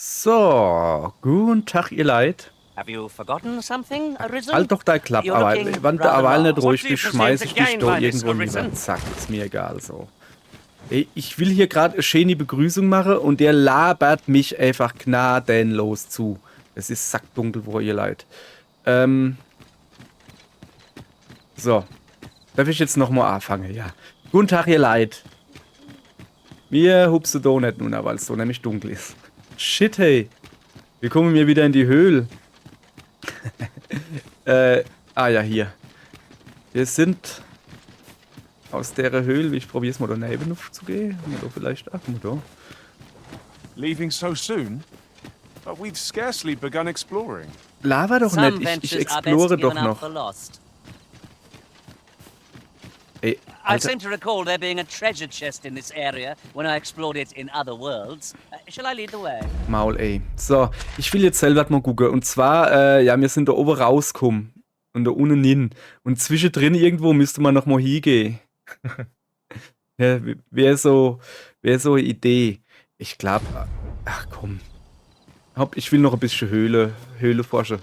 So, guten Tag, ihr Leid. Have you forgotten something, Arisen? Halt doch dein Klapp, You're aber looking wenn der rather Aval nicht lost. ruhig What do you bist, schmeiß ich present dich to doch gain by this, irgendwo in die Arisen? Wand. Zack, ist mir egal so. Ey, ich will hier gerade eine schöne Begrüßung machen und der labert mich einfach gnadenlos zu. Es ist sackdunkel, wo ihr Leid. So. Darf ich jetzt nochmal anfangen? Ja. Guten Tag, ihr Leid. Mir hupst du nicht nun, weil es so nämlich dunkel ist. Shit, hey. Wir kommen mir wieder in die Höhle. Ja, hier. Wir sind aus der Höhle. Ich probiere es mal daneben zu gehen. Oder vielleicht ach, da. Leaving so soon? But we've scarcely begun exploring. Lava doch Some nicht. Ich ventures are best explore doch given up noch. for lost. Ey, I Alter. seem to recall there being a treasure chest in this area when I explored it in other worlds. Shall I lead the way? Maul, ey. So, ich will jetzt selber mal gucken. Und zwar, ja, wir sind da oben rausgekommen. Und da unten hin. Und zwischendrin irgendwo müsste man noch mal hingehen. Ja, wäre so eine Idee. Ich glaube, ach komm. Ich will noch ein bisschen Höhle forschen.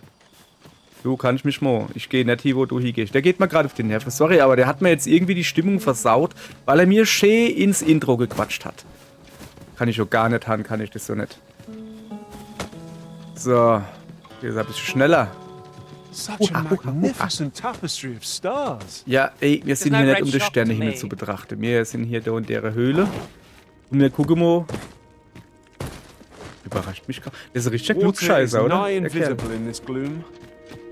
Du kannst mich mal. Ich gehe nicht hin, wo du hingehst. Der geht mir gerade auf den Nerven. Sorry, aber der hat mir jetzt irgendwie die Stimmung versaut, weil er mir schön ins Intro gequatscht hat. Kann ich auch gar nicht haben, kann ich das so nicht. So. Hier ist ein bisschen schneller. Such a magnificent tapestry of stars. Ja, ey, wir sind no hier nicht, great um den shock to Sternehimmel me. zu betrachten. Wir sind hier da in der Höhle. Und wir gucken mal. Überrascht mich gerade. Das ist ein richtiger Water is Glücksscheißer, oder? nigh Der Kerl. invisible in this gloom.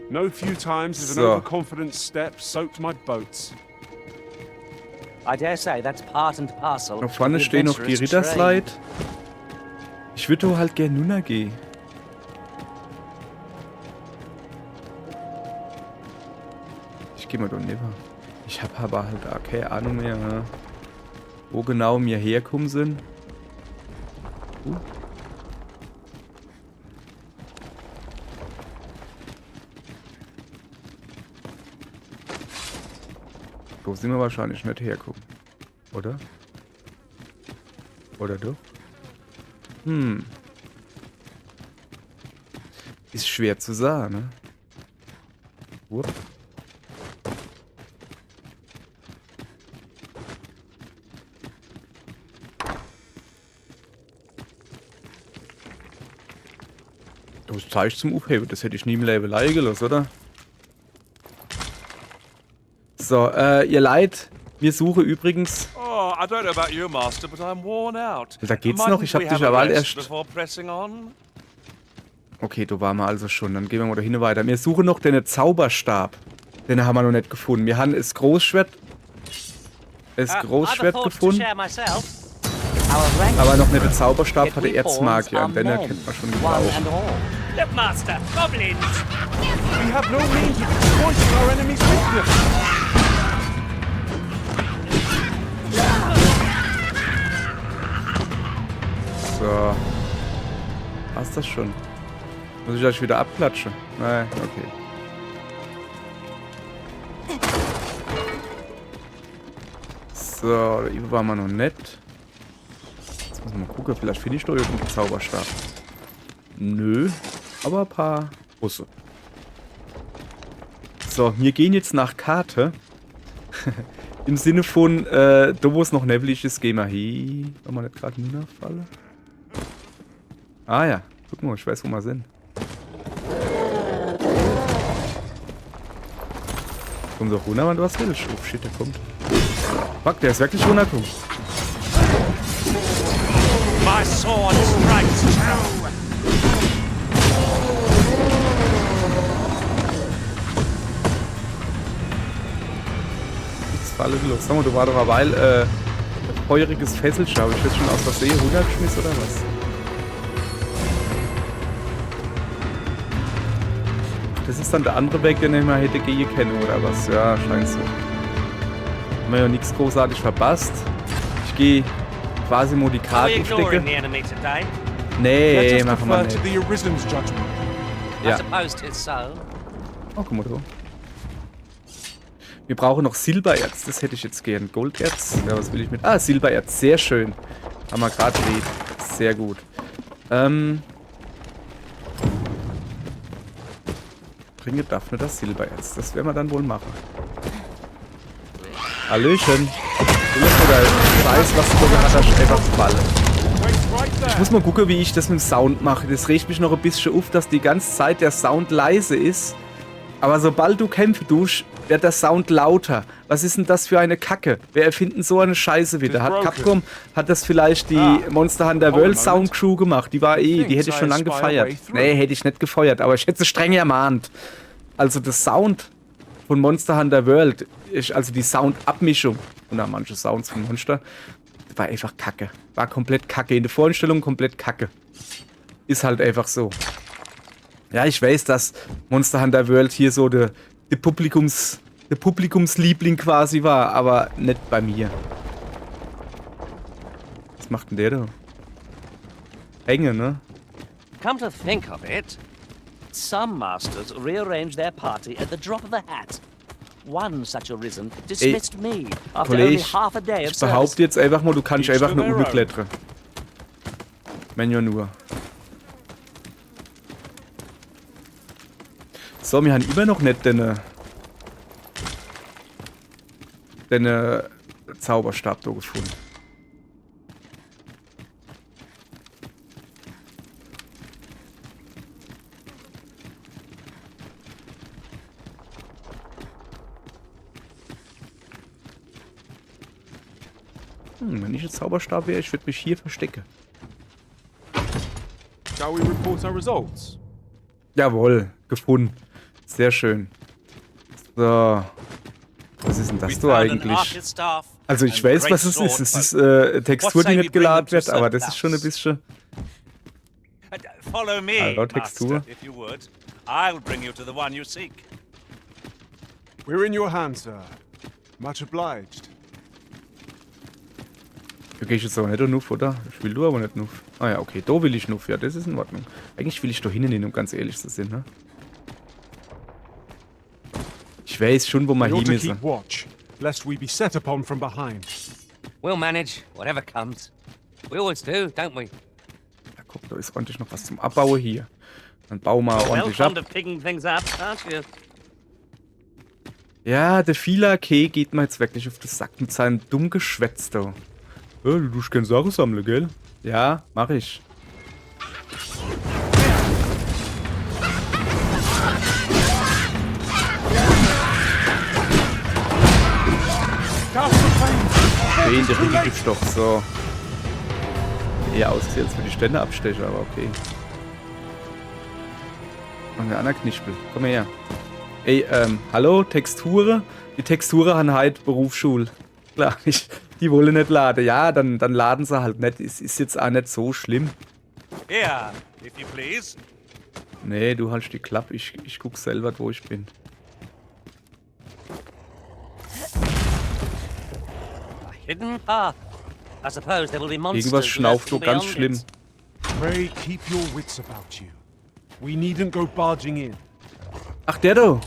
No few times has an So. overconfident step soaked my boats. I dare say that's part and parcel. Da vorne of the stehen noch die adventurous train. Ritterslide. Ich würde doch halt gerne runter gehen. Ich gehe mal da nicht. Ich habe aber halt auch keine Ahnung mehr, ne? Wo genau wir herkommen sind. So sind wir wahrscheinlich nicht herkommen. Oder? Oder doch? Ist schwer zu sagen, ne? Wupp. Das Zeichen zum Aufheben, das hätte ich nie im Leben leiden gelassen, oder? So, ihr Leid, wir suchen übrigens. Oh, I don't know about you, Master, but I'm worn out. Da geht's noch, ich hab Mightn't we dich have a aber rest erst. before pressing on? Okay, du waren wir also schon. Dann gehen wir mal dahin weiter. Wir suchen noch den Zauberstab. Den haben wir noch nicht gefunden. Wir haben das Großschwert. Das Other Großschwert thoughts to gefunden. share myself. Our ranks Aber noch nicht den Zauberstab hat der Yet we pawns Erzmagier. are Und den men, kennt man schon one gebrauchen. and all. Look, Master, goblins! We have no means of exploiting our enemy's weakness. So. War's das schon? Muss ich euch wieder abklatschen? Nein, okay. So, da eben waren wir noch nicht. Jetzt muss man mal gucken, vielleicht finde ich doch irgendeinen Zauberstab. Nö, aber ein paar Busse. So, wir gehen jetzt nach Karte. Im Sinne von, da wo es noch neblig ist, gehen wir hin. Wenn wir nicht gerade niederfallen. Ah ja, guck mal, ich weiß, wo wir sind. Komm doch runter, wenn du was willst. Oh shit, der kommt. Fuck, der ist wirklich runtergekommen. My sword strikes true! Jetzt falle los. Sag mal, du war doch eine Weile ein feuriges Fesselchen. Habe ich jetzt schon aus Versehen runtergeschmissen oder was? Das ist dann der andere Weg, den ich mal hätte gehen können, oder was? Ja, scheint so. Haben wir ja nichts großartig verpasst. Ich gehe quasi mal die Are we Karte ignoring aufdecken. the enemy today? Nee, Let us machen wir defer to nicht. the Arisen's judgment. I Ja. suppose 'tis so. Oh, guck mal da. Wir brauchen noch Silbererz. Das hätte ich jetzt gern. Golderz. Ja, was will ich mit? Ah, Silbererz. Sehr schön. Haben wir gerade erledigt. Sehr gut. Bringe Daphne das Silbererz. Das werden wir dann wohl machen. Hallöchen. Du lässt mir da Scheiß, was du da gehabt hast, einfach Balle. Ich muss mal gucken, wie ich das mit dem Sound mache. Das regt mich noch ein bisschen auf, dass die ganze Zeit der Sound leise ist. Aber sobald du kämpfen tust, wird der Sound lauter. Was ist denn das für eine Kacke? Wer erfinden so eine Scheiße wieder? Hat Capcom, hat das vielleicht die Monster Hunter World Sound Crew gemacht? Die war die hätte ich schon lange gefeiert. Nee, hätte ich nicht gefeuert, aber ich hätte sie streng ermahnt. Also das Sound von Monster Hunter World, also die Soundabmischung, und auch manche Sounds von Monster, war einfach Kacke. War komplett Kacke. In der Vorstellung komplett Kacke. Ist halt einfach so. Ja, ich weiß, dass Monster Hunter World hier so der Publikumsliebling quasi war, aber nicht bei mir. Was macht denn der da? Hänge, ne? Come to think of it, some masters rearrange their party at the drop of a hat. One such arisen dismissed me after only Kollege, half a day of ich service. behaupte jetzt einfach mal, du kannst einfach eine Uhr klettern. Wenn ja nur. So, wir haben immer noch nicht den Zauberstab da gefunden. Wenn ich ein Zauberstab wäre, ich würde mich hier verstecken. Shall we report our results? Jawohl, gefunden. Sehr schön. So. Was ist denn das so eigentlich? Also ich weiß, was es ist. Es ist Textur, die nicht geladen wird, aber das ist schon ein bisschen... Follow me, Hallo, Textur. Master, if you would. I'll bring you to the one you seek. We're in your hands, sir. Much obliged. Da gehe ich jetzt aber nicht nuff, oder? Ich will du aber nicht nuff. Ah ja, okay, da will ich nuff. Ja, das ist in Ordnung. Eigentlich will ich da hinten, um ganz ehrlich zu sein, ne? Ich weiß schon, wo wir We ought hin to müssen. keep watch, lest we be set upon from behind. We'll manage whatever comes. We always do, don't we? Ja, guck, da ist ordentlich noch was zum Abbauen hier. Dann bauen wir Well ordentlich fond ab. of picking things up, aren't you? Ja, der Fila K geht mir jetzt wirklich auf den Sack mit seinem dummen Geschwätz da. Ja, du tust gerne Sachen sammeln, gell? Ja, mach ich. Okay, der Rücken gibt's doch so. Eher ausgesehen als für die Stände abstechen, aber okay. Machen wir Anna Knispel. Komm her. Ey, hallo, Texture? Die Texture haben halt Berufsschule. Klar, die wollen nicht laden. Ja, dann laden sie halt nicht. Ist jetzt auch nicht so schlimm. Here, if you please. Nee, du haltst die Klappe. Ich guck selber, wo ich bin. A hidden path. I suppose there will be monsters. Irgendwas schnauft so lurking ganz beyond schlimm. it. Pray keep your wits about you. We needn't go barging in. Ach, der da.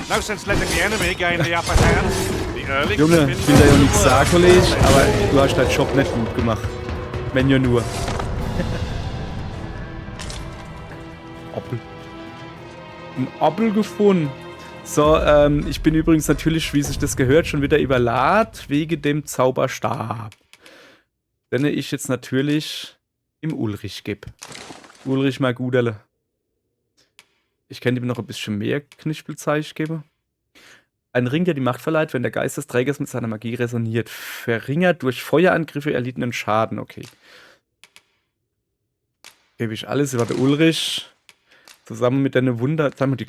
No sense letting the enemy gain the upper hand. The early Junge, ich will da ja nichts sagen, Kollege, aber du hast deinen Job nicht gut gemacht. Wenn ja nur. Appel. Ein Appel gefunden. So, ich bin übrigens natürlich, wie sich das gehört, schon wieder überladen wegen dem Zauberstab. Den ich jetzt natürlich im Ulrich gebe. Ulrich mal Guderle. Ich kann ihm noch ein bisschen mehr Knispelzeichen geben. Ein Ring, der die Macht verleiht, wenn der Geist des Trägers mit seiner Magie resoniert. Verringert durch Feuerangriffe erlittenen Schaden. Okay. Gebe ich alles über der Ulrich. Zusammen mit deiner Wunder... Sag mal, die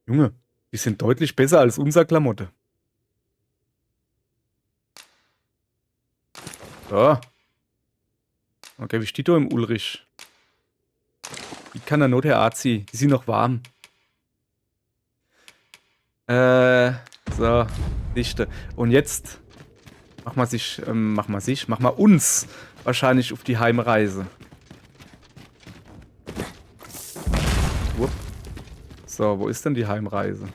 Junge, die sind deutlich besser als unser Klamotte. So. Okay, wie steht da im Ulrich? Die kann er nur der Azi. Die sind noch warm. So. Dichte. Und jetzt machen wir uns wahrscheinlich auf die Heimreise. Wupp. So, wo ist denn die Heimreise?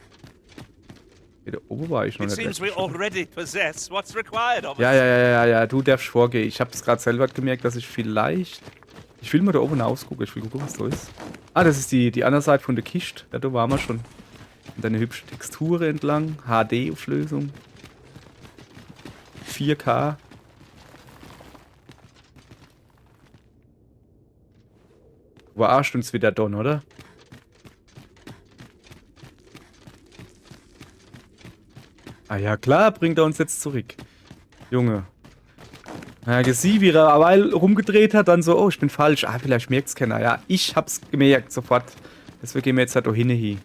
Hier da oben war ich noch It nicht. seems we already possess what's required of us. Ja, du darfst vorgehen. Ich habe es gerade selber gemerkt, dass ich vielleicht... Ich will mal da oben ausgucken. Ich will gucken, was da ist. Ah, das ist die andere Seite von der Kiste. Ja, da waren wir schon. Und eine hübsche Textur entlang. HD-Auflösung. 4K. Verarscht uns wieder Don, oder? Ah ja, klar, bringt er uns jetzt zurück. Junge. Ja, gesehen, wie er eine Weile rumgedreht hat, dann so, oh, ich bin falsch. Ah, vielleicht merkt's keiner. Ja, ich hab's gemerkt, sofort. Deswegen gehen wir jetzt halt da hin.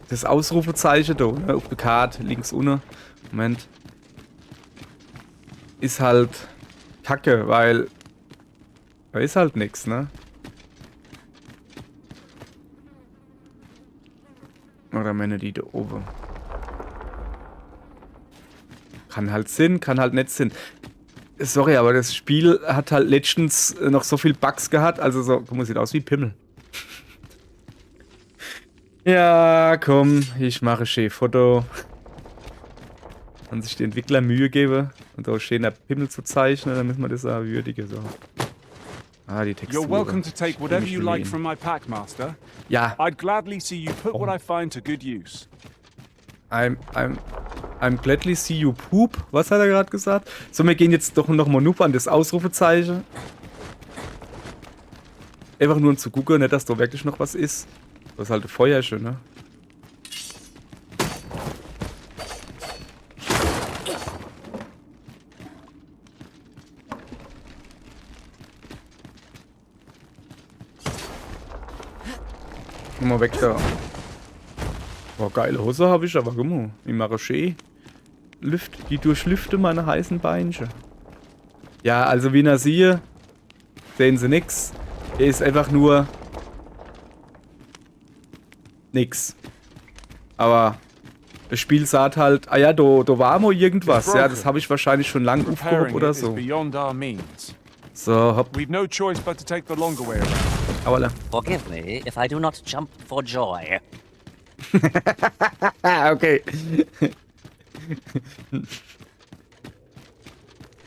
Das Ausrufezeichen da, ne, auf der Karte, links unten. Moment. Ist halt kacke, weil da ist halt nix, ne? Oder meine die da oben. Kann halt Sinn, kann halt nicht Sinn. Sorry, aber das Spiel hat halt letztens noch so viel Bugs gehabt, also so, guck mal, sieht aus wie Pimmel. Ja, komm, ich mache Cheffoto. Wenn sich die Entwickler Mühe geben und da stehen, der Pimmel zu zeichnen, dann müssen wir das auch würdigen. So. Ah, die Textur. You're welcome to take whatever you like from my pack, Master. Ja. I'd gladly see you put what I find to good use. I'm gladly see you poop. Was hat er gerade gesagt? So, wir gehen jetzt doch noch mal nur an das Ausrufezeichen. Einfach nur um zu gucken, nicht, dass da wirklich noch was ist. Das ist halt ein Feuerchen, ne? Guck mal weg da. Boah, geile Hose habe ich, aber guck mal. Die Marché. Die durchlüfte meine heißen Beinchen. Ja, also wie ihr seht, sehen sie nix. Er ist einfach nur nix. Aber das Spiel sagt halt, ah ja, da war mal irgendwas. Ja, das habe ich wahrscheinlich schon lange aufgehoben oder so. So, hopp. We've no choice but to take the longer way around. Aber Forgive me if I do not jump for joy. okay.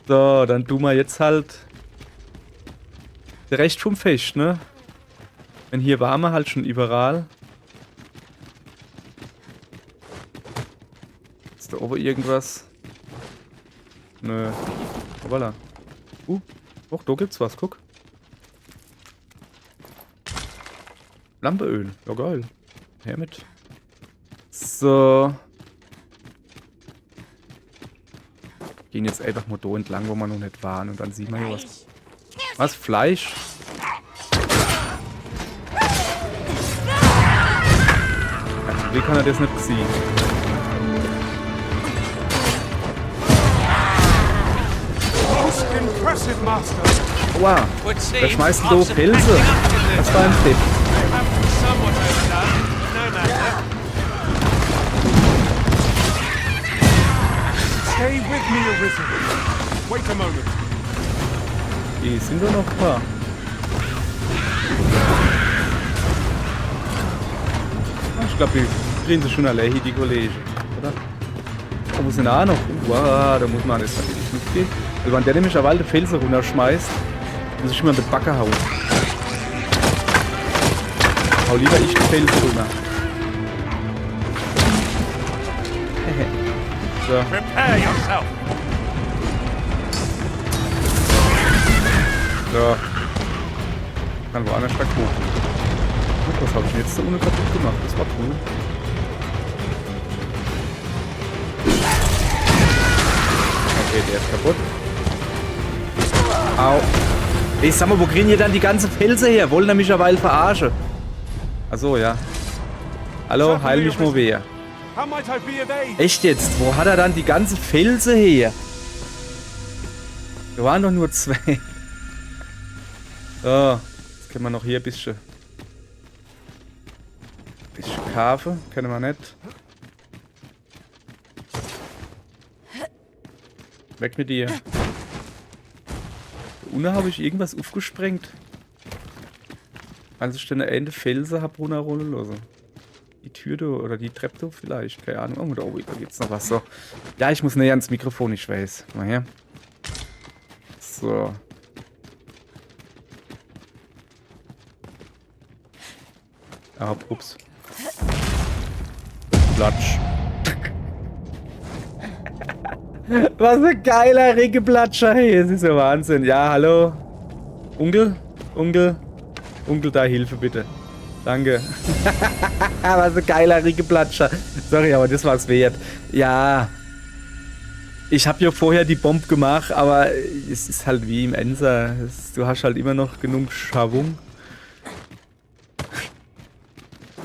So, dann tun wir jetzt halt recht vom Fest, ne? Wenn hier waren wir halt schon überall. Ist da oben irgendwas? Nö. Voilà. Och, da gibt's was, guck. Lampeöl. Ja, geil. Her mit. So. Gehen jetzt einfach mal da entlang, wo wir noch nicht waren. Und dann sieht man hier was. Was? Fleisch? Ja, wie kann er das nicht ziehen? Most impressive, Master. Wow. Wer schmeißt denn da Pilze? Was war ein Tipp? Stay with me, Arisen. Wait a moment. Die sind doch noch ein paar. Ich glaube, die kriegen sie schon alle hier, die Kollegen. Oder? Oh, wo sind auch noch? Wow, da muss man jetzt natürlich mitgehen. Also wenn der nämlich eine alte Felsen runterschmeißt, muss ich immer mit Backe hauen. Hau lieber ich die Felsen runter. So. Prepare yourself. So. Kann woanders stark hoch. Gut, was habe ich jetzt da ohne kaputt gemacht? Das war cool. Okay, der ist kaputt. Au. Ey, sag mal, wo kriegen ihr dann die ganze Felsen her? Wollen ihr mich eine Weile verarschen? Achso, ja. Hallo, heil mich mal wer. How might I be of aid? Echt jetzt? Wo hat er dann die ganze Felsen her? Wir waren doch nur zwei. So, jetzt können wir noch hier ein bisschen Kaffee. Kennen wir nicht. Weg mit dir. Unten habe ich irgendwas aufgesprengt. Als ich dann eine Ende Felsen habe runterrollen lassen. Die Tür da oder die Treppe da vielleicht. Keine Ahnung. Oh, da geht's noch was. So. Ja, ich muss näher ans Mikrofon, ich weiß. Mal her. So. Ah, ups. Platsch. Was ein geiler Regenplatscher, hey, es ist ja Wahnsinn. Ja, hallo. Onkel? Onkel, da Hilfe bitte. Danke. Was ein geiler Regenplatscher. Sorry, aber das war's wert. Ja. Ich habe ja vorher die Bombe gemacht, aber es ist halt wie im Enser. Du hast halt immer noch genug Schwung.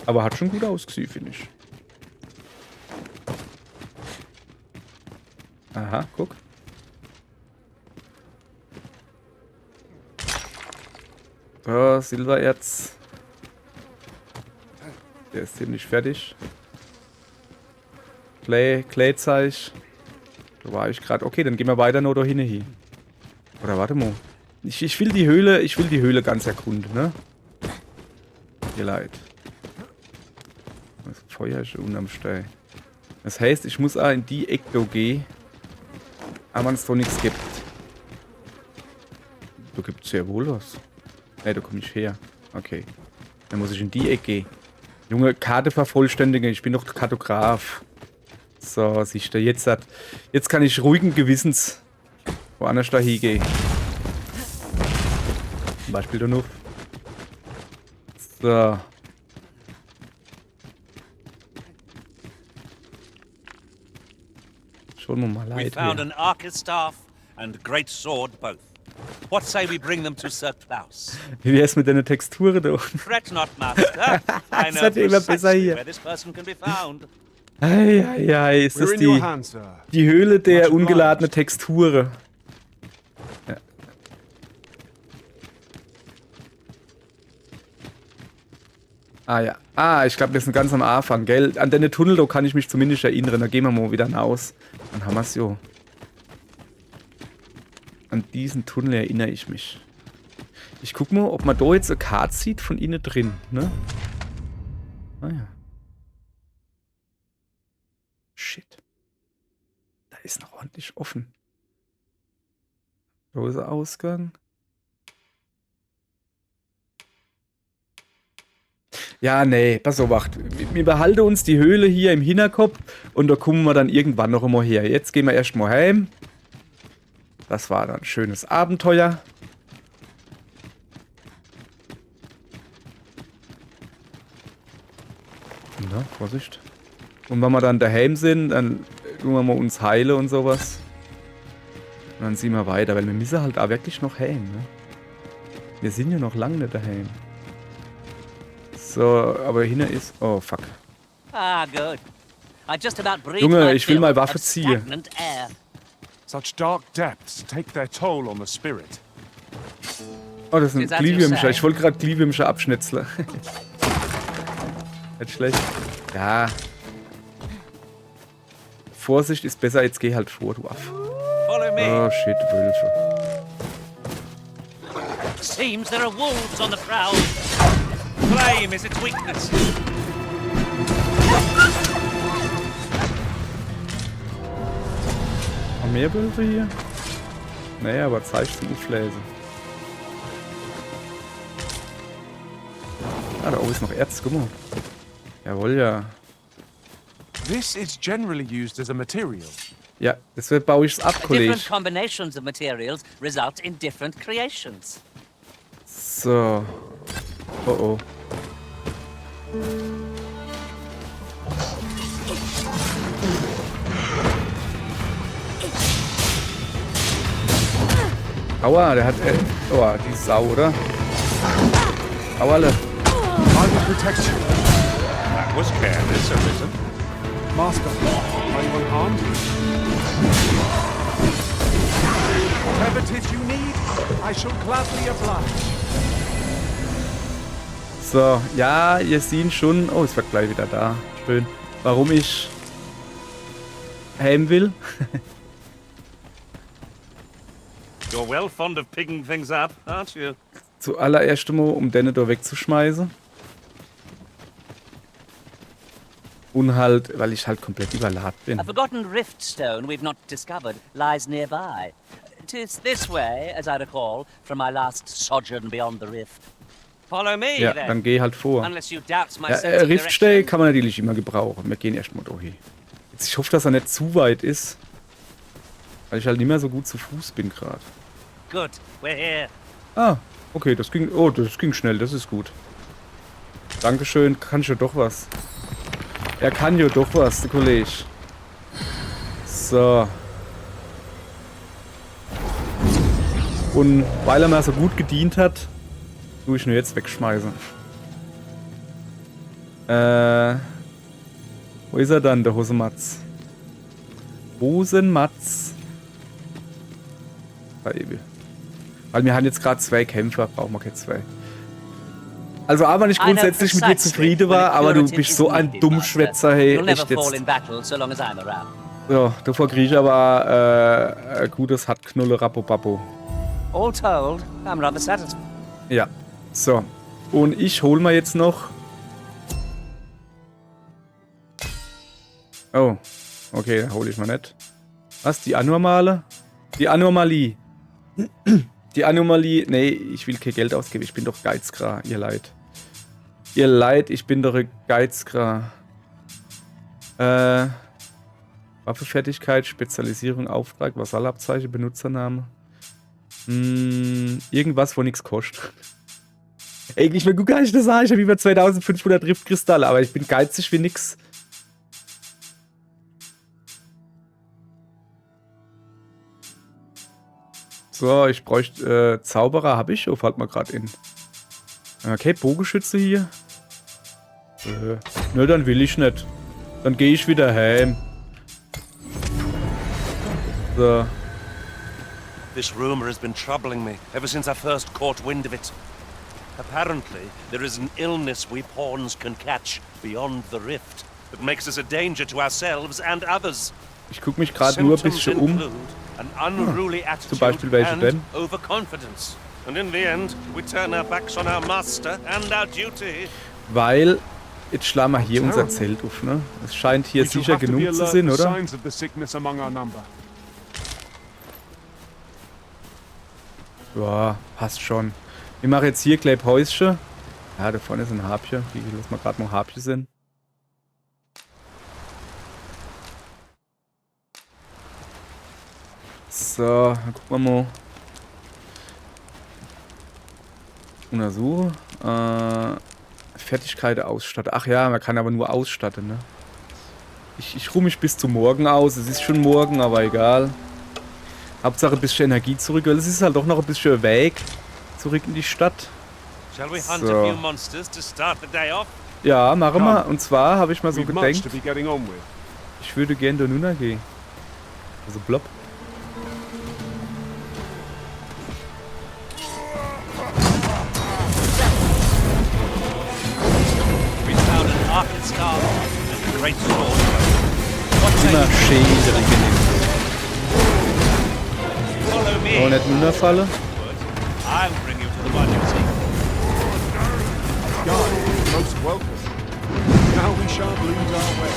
Aber hat schon gut ausgesehen, finde ich. Aha, guck. So, Silbererz. Der ist ziemlich fertig. Clayzeich. Da war ich gerade. Okay, dann gehen wir weiter noch da hin. Oder warte mal. Ich will die Höhle ganz erkunden, ne? Ihr leid. Das Feuer ist schon unterm Stein. Das heißt, ich muss auch in die Ecke gehen. Aber es doch nichts gibt. Da gibt es sehr wohl was. Ne, da komme ich her. Okay. Dann muss ich in die Ecke gehen. Junge, Karte vervollständigen. Ich bin doch Kartograf. So, siehst du, jetzt kann ich ruhigen Gewissens woanders da hingehen. Zum Beispiel da noch. So. Schon mal We leid found hier. an Archistaff and great sword both. What say we bring them to Sir Klaus? Wie wär's mit deiner Textur da? Fret not, Master. I Es know wird immer besser precisely hier. where this person can be found. Eieiei, ist das We're in your die hands, Sir. Höhle der Much ungeladenen Texture. Ja. Ah ja. Ah, ich glaube, wir sind ganz am Anfang, gell? An den Tunnel, da kann ich mich zumindest erinnern. Da gehen wir mal wieder hinaus. Dann haben wir es jo. An diesen Tunnel erinnere ich mich. Ich guck mal, ob man da jetzt eine Karte sieht von innen drin, ne? Ah ja. Shit. Da ist noch ordentlich offen. Großer Ausgang. Ja, nee, pass auf, wacht. Wir behalten uns die Höhle hier im Hinterkopf und da kommen wir dann irgendwann noch einmal her. Jetzt gehen wir erstmal heim. Das war dann ein schönes Abenteuer. Na, Vorsicht. Und wenn wir dann daheim sind, dann tun wir mal uns heilen und sowas. Und dann ziehen wir weiter, weil wir müssen halt auch wirklich noch heim, ne? Wir sind ja noch lange nicht daheim. So, aber hinten ist... Oh, fuck. Ah, good. I just about breathed Junge, my ich will fill mal Waffe of ziehen. stagnant air. Such dark depths take their toll on the spirit. Oh, das ist ein Is that your Glühwürmscher. sign? Ich wollte gerade Glühwürmscher abschnetzeln. Nicht schlecht. Ja. Vorsicht ist besser, jetzt geh halt vor, du Aff. Follow me. Oh shit, Wölfe. Seems there are wolves on the prowl. Flame is its weakness. Noch mehr Wölfe hier? Naja, aber Zeit zum Auflesen. Ah, da oben ist noch Erz, guck mal. Jawohl, ja. This is generally used as a material. Ja, das baue ich ab, Kollege. Different combinations of materials result in different creations. So. Oh oh. Aua, der hat... oh, die Sau, oder? Auerle. I will protect you. That was careless, Arisen. Master, are you unharmed? Whatever it is you need, I shall gladly oblige. So, ja, ihr seht schon... Oh, es wird gleich wieder da. Schön. Warum ich... heim will. You're well fond of picking things up, aren't you? Zuallererst mal, um den da wegzuschmeißen. Und halt, weil ich halt komplett überladen bin. A forgotten rift stone we've not discovered lies nearby. 'Tis this way, as I recall, from my last sojourn beyond the rift. Follow me, Ja, then. dann geh halt vor. Unless you doubt my Ja, sense of Riftstay direction. kann man natürlich immer gebrauchen. Wir gehen erstmal dahin. Jetzt, ich hoffe, dass er nicht zu weit ist. Weil ich halt nicht mehr so gut zu Fuß bin gerade. Good, we're here. Ah, okay, das ging. Oh, das ging schnell, das ist gut. Dankeschön, kannst du doch was. Er kann ja doch was, der Kollege. So. Und weil er mir so gut gedient hat, tue ich nur jetzt wegschmeißen. Wo ist er dann, der Hosematz? Hosenmatz. Weil wir haben jetzt gerade 2 Kämpfer, brauchen wir keine 2. Also aber nicht grundsätzlich mit dir zufrieden war, aber du bist so ein Dummschwätzer, hey, echt jetzt. Ja, davor kriege ich aber ein gutes Hartknulle Rapopappo. All told, I'm rather satisfied. Ja, so. Und ich hol mal jetzt noch... Oh, okay, dann hole ich mal nicht. Was, die Anormale? Die Anomalie. Die Anomalie... Nee, ich will kein Geld ausgeben, ich bin doch Geizkra, ihr Leid. Ihr Leid, ich bin doch ein Geizkra. Waffenfertigkeit, Spezialisierung, Auftrag, Vasallabzeichen, Benutzername. Irgendwas, wo nichts kostet. Ey, ich will gut gar nicht das sagen, ich habe über 2500 Riftkristalle, aber ich bin geizig wie nix. So, ich bräuchte Zauberer, habe ich? Oh, fällt mal gerade in. Okay, Bogenschütze hier. Nö, dann will ich nicht. Dann gehe ich wieder heim. So. This rumor has been troubling me ever since I first caught wind of it. Apparently, there is an illness we pawns can catch beyond the rift that makes us a danger to ourselves and others. Ich gucke mich gerade nur ein bisschen um. An unruly attitude Zum Beispiel welche and denn? overconfidence. And in the end, we turn our backs on our master and our duty. Weil, jetzt schlagen wir hier unser Zelt auf, ne? Es scheint hier We shall sicher have to be genug zu alert sein, for oder? signs of the sickness among our number. Ja, passt schon. Wir machen jetzt hier gleich Häuschen. Ja, da vorne ist ein Harpje. Wie lassen wir gerade noch Harpje sind. So, dann gucken wir mal. Untersuche. Fertigkeit ausstatten. Ach ja, man kann aber nur ausstatten, ne? Ich ruhe mich bis zum Morgen aus. Es ist schon morgen, aber egal. Hauptsache ein bisschen Energie zurück, weil es ist halt doch noch ein bisschen Weg zurück in die Stadt. Shall we hunt So. a few monsters to start the day off? Ja, machen wir. Und zwar habe ich mal so We've much gedacht, to be getting on with. ich würde gerne da Nuna gehen. Also blopp. We found an arched star and a great sword. What say Immer you? schön genommen. Follow me. Oh, nicht Nuna falle. I'll bring you to the one you seek. Guide, most welcome. Now we shan't lose our way.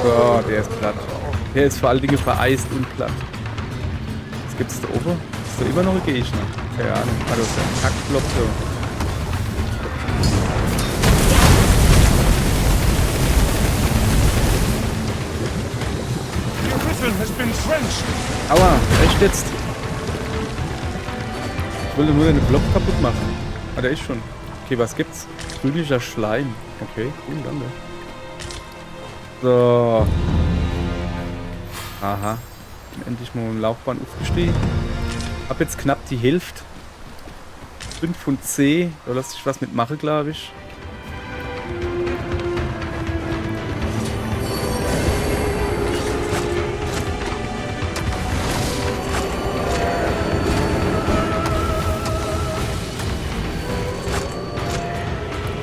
So, der ist platt. Der ist vor allen Dingen vereist und platt. Was gibt's da oben? Ist da immer noch ein Gegner? Keine Ahnung. Ah, das ist ja ein Kackblock so. The griffin has been drenched. Aua, echt jetzt? Ich wollte nur den Block kaputt machen. Ah, der ist schon. Okay, was gibt's? Grünlicher Schleim. Okay, cool, danke. So. Aha. Endlich mal eine Laufbahn aufgestiegen. Hab jetzt knapp die Hälfte. 5 von C. Da lasse ich was mitmachen, glaube ich.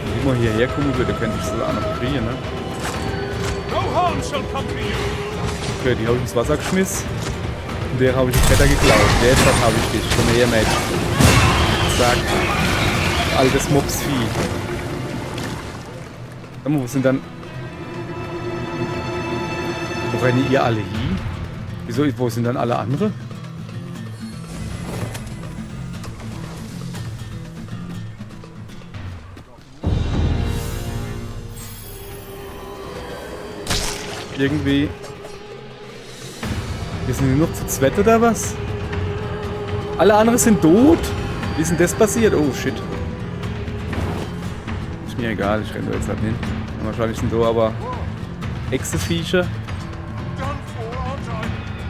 Wenn ich mal hierher kommen würde, könnte ich es auch noch kriegen, ne? No harm shall come to you. Okay, die habe ich ins Wasser geschmissen. Und der habe ich den Vetter geklaut. Jetzt habe ich dich. Komm her, Mate. Zack. Altes Mopsvieh. Sag mal, wo sind dann... Wo rennen ihr alle hin? Wieso, wo sind dann alle andere? Irgendwie. Wir sind nur noch zu zweit oder was? Alle anderen sind tot? Wie ist denn das passiert? Oh shit. Ist mir egal, ich renne da jetzt halt hin. Wahrscheinlich sind da aber Echseviecher.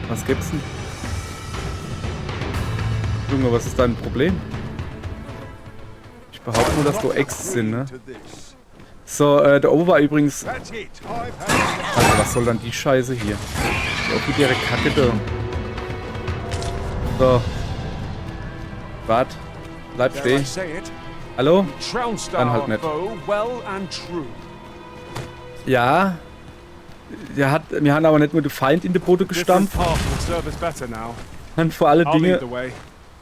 Was gibt's denn? Junge, was ist dein Problem? Ich behaupte nur, dass du Echs sind, ne? So, da oben war übrigens... Also, was soll dann die Scheiße hier? Auch mit ihrer Kacke da. So. Wart. Bleib stehen. Hallo? Dann halt nicht. Ja. Wir haben aber nicht nur den Feind in den Boden gestampft. Und vor allen Dingen...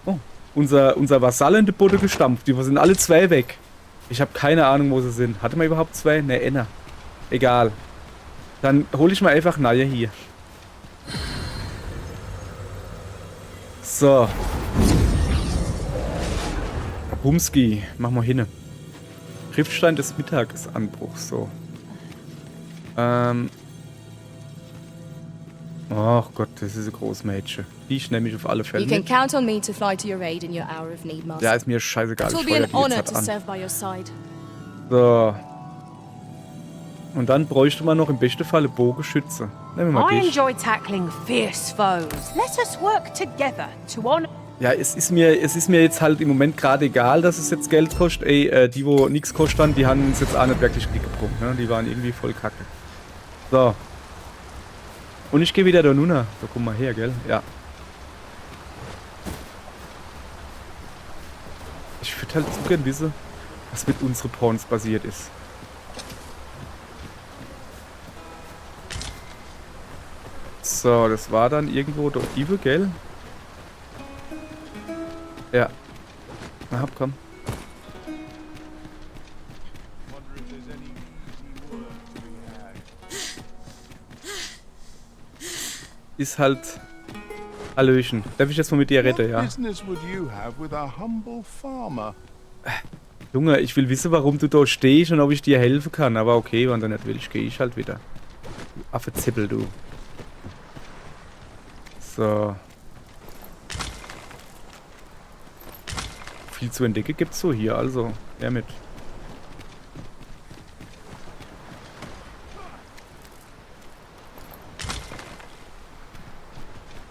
Oh, unser Vasall in den Boden gestampft. Die sind alle zwei weg. Ich habe keine Ahnung, wo sie sind. Hatte man überhaupt zwei? Ne, einer. Egal. Dann hole ich mal einfach neue hier. So. Bumski. Machen wir hin. Schriftstein des Mittagesanbruchs. So. Ach Gott, das ist ein Großmädchen. Die ich nehme ich auf alle Fälle You can mit. count on me to fly to your aid in your hour of need, Master. Ja, ist mir scheißegal. It will Ich be feuer an die honor jetzt to halt an. serve by your side. So. Und dann bräuchte man noch im besten Fall einen Bogenschütze. Nehmen wir mal I dich. enjoy tackling fierce foes. Let us work together to honor. Ja, es ist mir jetzt halt im Moment gerade egal, dass es jetzt Geld kostet. Ey, die, wo nichts kosten, die haben uns jetzt auch nicht wirklich Klick gebrungen. Ne? Die waren irgendwie voll kacke. So. Und ich gehe wieder da runter. Da komm mal her, gell? Ja. Ich würde halt so gern wissen, was mit unseren Pawns passiert ist. So, das war dann irgendwo da Ibe, gell? Ja. Na, hab, komm. Ist halt... Hallöchen. Darf ich jetzt mal mit dir retten, ja? Junge, ich will wissen, warum du da stehst und ob ich dir helfen kann. Aber okay, wenn du nicht willst, gehe ich halt wieder. Du Affezippel, du. So. Viel zu entdecken gibt's so hier, also. Her mit.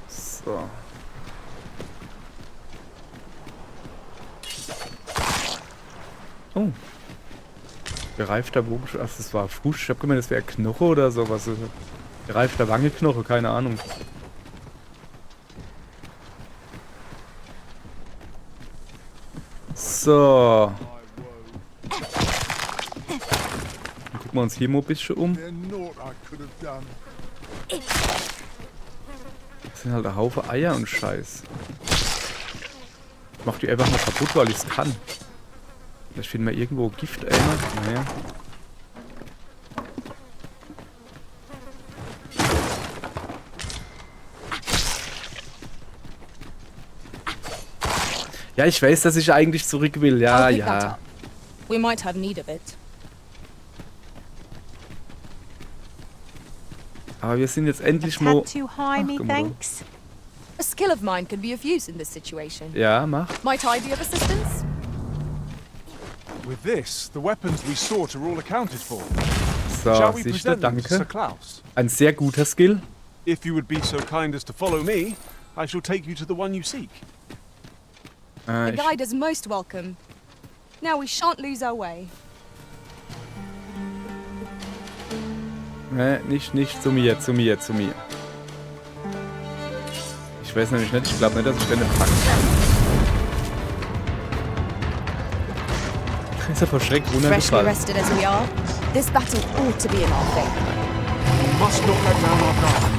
So. Oh. Gereifter Bogen. Ach, das war Fusch. Ich hab gemeint, das wäre Knoche oder sowas. Gereifter Wangeknoche, keine Ahnung. So. Dann gucken wir uns hier mal ein bisschen um. Das sind halt ein Haufen Eier und Scheiß. Ich mach die einfach mal kaputt, weil ich es kann. Vielleicht finden wir irgendwo Gifteimer. Naja. Ja, ich weiß, dass ich eigentlich zurück will. Ja, I'll pick that ja. up. We might have need of it. Aber wir sind jetzt endlich mal... Tad too high, Ach, me guck mal da. thanks. A skill of mine could be of use in this situation. Ja, mach. Might I be of assistance? With this, the weapons we sought are all accounted for. So, Shall we siehst du, present them to Sir danke. Klaus? Ein sehr guter Skill. If you would be so kind as to follow me, I shall take you to the one you seek. The Ich, guide is most welcome. Now we shan't lose our way. nicht zu mir, zu mir, zu mir. Ich weiß nämlich nicht, ich glaube nicht, dass ich den packen kann. Ist er vor Schreck Freshly runtergefallen. rested as we are, this battle ought to be in our favor. We must not let down our guard.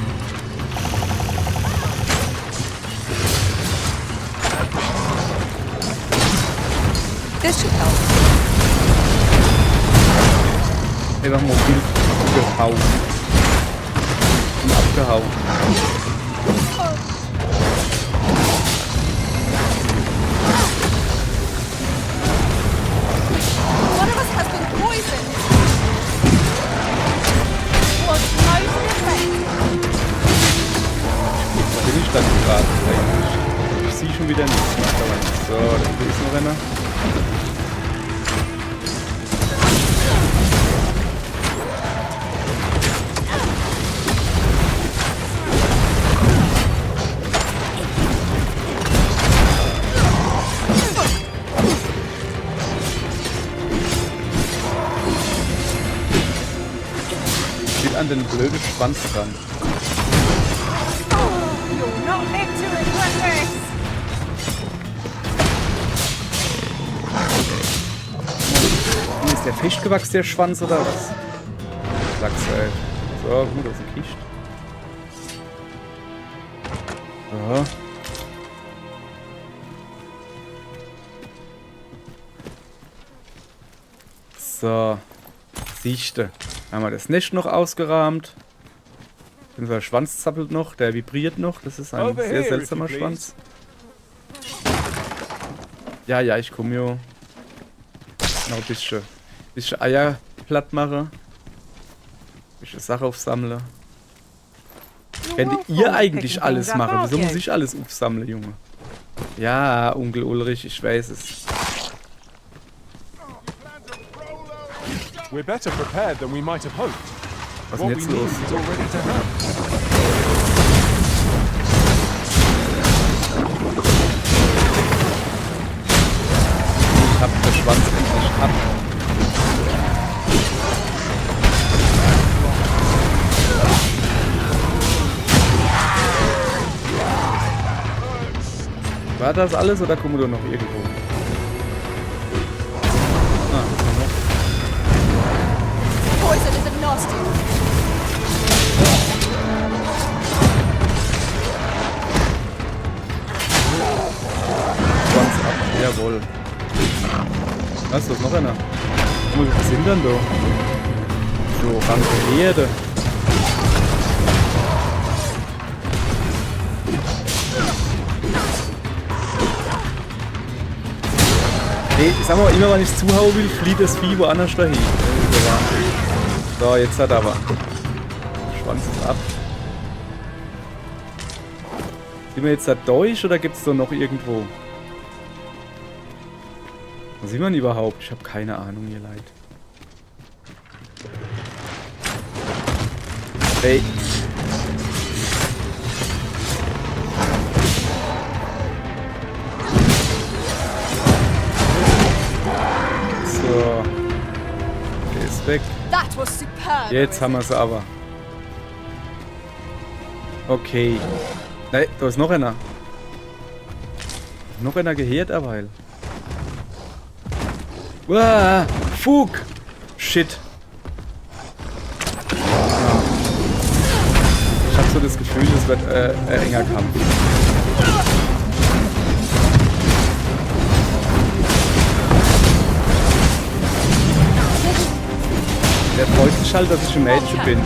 This should help. Einfach mobil gehauen. Und gehauen. One of us has been poisoned. Was most effective. Wo bin ich dann gerade eigentlich? Ich sehe schon wieder nichts. Macht aber nichts. So, da ist noch einer. An den blöden Schwanz dran. You'll not live to regret this. Ist der festgewachsen, der Schwanz, oder was? Lachs, ey. So, gut, aus der Kiste. So. So. Sichte. Haben wir das Nest noch ausgerahmt. Der Schwanz zappelt noch, der vibriert noch. Das ist ein sehr seltsamer Schwanz. Ja, ja, ich komme jo. Noch ein bisschen Eier platt mache. Ein bisschen Sache aufsammle. Könnt ihr eigentlich alles machen? Wieso muss ich alles aufsammeln, Junge? Ja, Onkel Ulrich, ich weiß es. We're better prepared than we might have hoped. Was ist What denn we jetzt need los? is already to hand. Ich hab den Schwanz endlich ab. War das alles oder kommen wir noch irgendwo? Poison is a nasty. Schwanz ab, jawohl. Was, ist noch einer? Was sind denn da? So, ganze Herde. Nee, ich sag mal, immer wenn ich zuhauen will, flieht das Vieh woanders dahin. Das ist der Wahnsinn. So, jetzt hat er aber. Schwanz ist ab. Sind wir jetzt da durch oder gibt es da noch irgendwo? Wo sind wir denn überhaupt? Ich habe keine Ahnung, ihr Leid. Hey. So. Der ist weg. That was superb. Jetzt haben wir es aber. Okay. Nein, da ist noch einer. Noch einer gehört, derweil. Uah, Fug! Shit. Ah. Ich hab so das Gefühl, es wird enger Kampf. Der freut sich halt, dass ich ein Mädchen bin.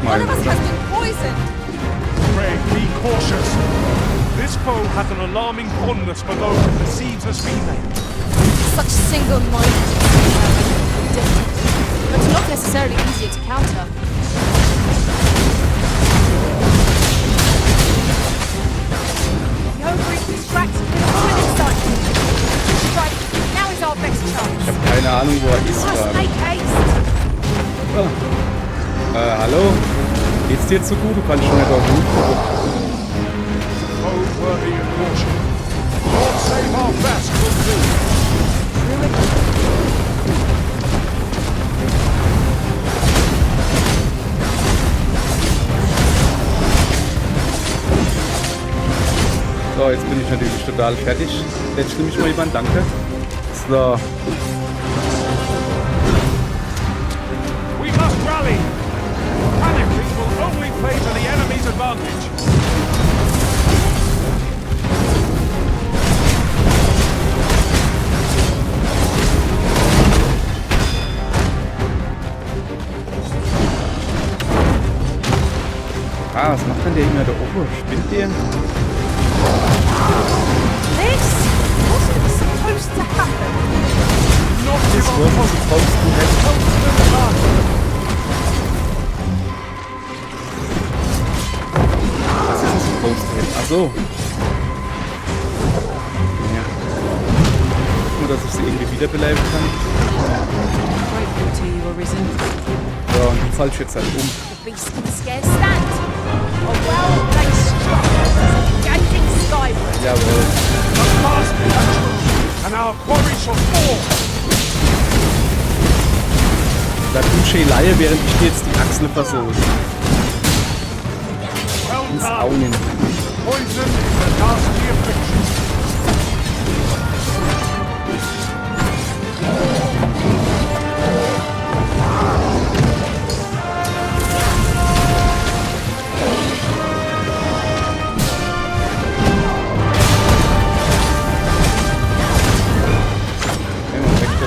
One of us has been poisoned. Craig, be cautious. This foe has an alarming fondness for those who perceives as female. Such single-minded, but not necessarily easier to counter. The ovary distracted with a killing sight. Right, now is our best chance. Ich habe keine Ahnung, wo er ist Must gerade. make haste. Hallo? Geht's dir zu gut? Du kannst schon nicht auf den Hut gucken. Oh, worthy of caution. Lord save our best will do. So, jetzt bin ich natürlich total fertig. Lächel mich mal jemand, danke. So. We must rally. Panicking will only play to the enemy's advantage. Ah, was macht denn der immer da oben? Spinnt der? This wasn't supposed to happen. Not Das give war up supposed to happen. Was ist denn supposed to happen? Ach so. Ja. Nur, dass ich sie irgendwie wiederbeleben kann. Grateful to you, Arisen. So, und die falle ich jetzt halt um. The beast can scarce stand. A well-placed structure gazing skyward. Jawohl. the past catastrophe, and our quarry shall fall. Da du Schäleie, während ich dir jetzt die Achsel versohle. Well Ins done. Augen. Poison is a nasty affliction.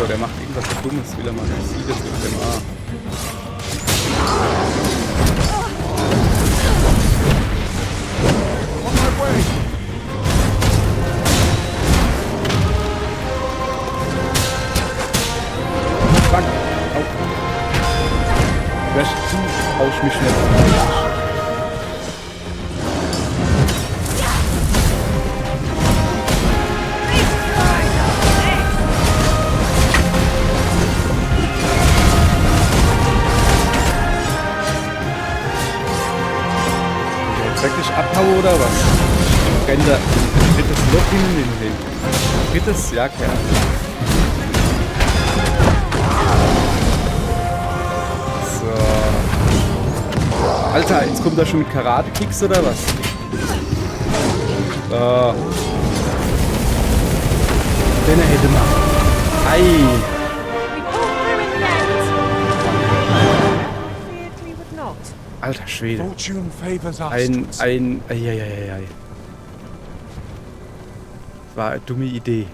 Der macht irgendwas Dummes, will er mal. Ich sehe das mit dem A. On my way. Fuck. Au. Recht zu, hausch mich nicht. Wirklich abhaue oder was? Rennt da ein drittes Loch hin. Drittes? Ja, Kerl. So. Alter, jetzt kommt er schon mit Karate-Kicks oder was? So. Den hätte man. Ei. We pulled through in the end. Feared we would not. Alter Schwede. Fortune favors us. Eieieiei. War eine dumme Idee.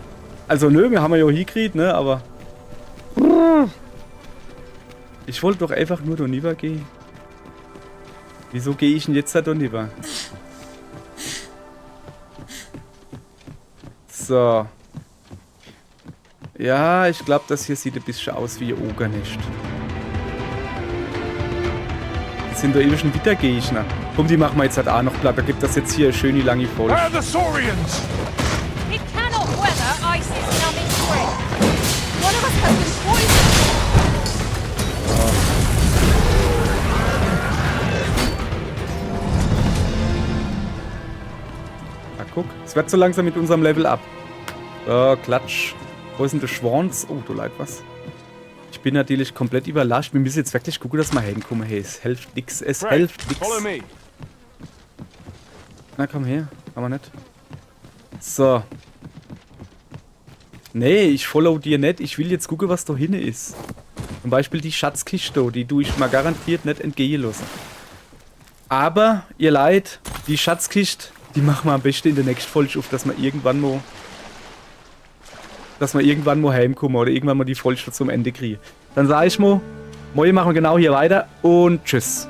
Also nö, wir haben ja hingekriegt, ne, aber... Ich wollte doch einfach nur da rüber gehen. Wieso gehe ich denn jetzt da rüber? So. Ja, ich glaube, das hier sieht ein bisschen aus wie Ogernest. Das sind doch ewig schon wieder Gegner. Komm, die machen wir jetzt halt auch noch platt. Da gibt das jetzt hier eine schöne lange Folge. Where are the Saurians? It cannot weather ice's numbing grip. One of us has been poisoned. Na guck, es wird so langsam mit unserem Level ab. So, Klatsch. Wo ist denn der Schwanz? Oh, du leid was. Ich bin natürlich komplett überrascht. Wir müssen jetzt wirklich gucken, dass wir hinkommen. Hey, es hilft nix. Es Right, hilft nix. follow me. Na, komm her. Kann man nicht. So. Nee, ich follow dir nicht. Ich will jetzt gucken, was da hinten ist. Zum Beispiel die Schatzkiste, die du ich mal garantiert nicht entgehen lassen. Aber, ihr Leid, die Schatzkiste, die machen wir am besten in der nächsten Folge auf, dass wir irgendwann mal heimkommen oder irgendwann mal die Folge zum Ende kriegen. Dann sage ich mal, morgen machen wir genau hier weiter und tschüss.